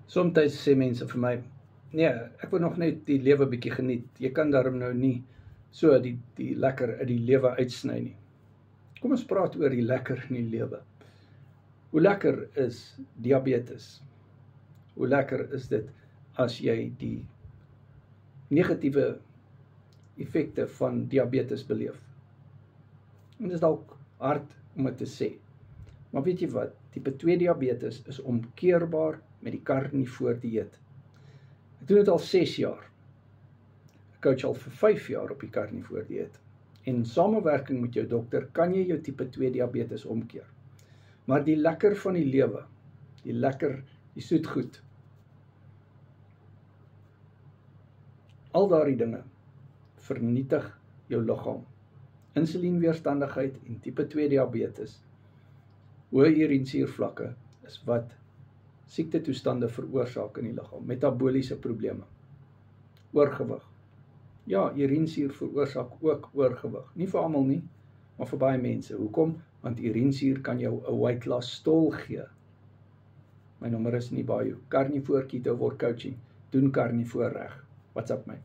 Soms sê mense vir my, nee, ek wil nog net die lewe bietjie geniet. Jy kan daarom nou nie so die lekker uit die lewe uitsny nie. Kom ons praat oor die lekker in die lewe. Hoe lekker is diabetes? Hoe lekker is dit as jy die negatiewe effekte van diabetes beleef? En dit is dalk hard om dit te sê. Maar weet jy wat? Tipe 2 diabetes is omkeerbaar met die karnivoor dieet. Ek doen dit al 6 jaar. Ek coach al vir 5 jaar op die karnivoor dieet. En in samewerking met jou dokter kan jy jou tipe 2 diabetes omkeer. Maar die lekker van die lewe, die soetgoed, al daardie dinge vernietig jou liggaam. Insulienweerstandigheid en tipe 2 diabetes, hoë urinesuurvlakke is wat siektetoestande veroorsaak in die liggaam, metaboliese probleme, oorgewig. Ja, urinesuur veroorsaak ook oorgewig. Nie vir almal nie, maar vir baie mense. Hoekom? Want urinesuur kan jou 'n weight loss stol gee. My nommer is in die bio. Carnivore Keto Word Coaching. Doen carnivore reg. WhatsApp my.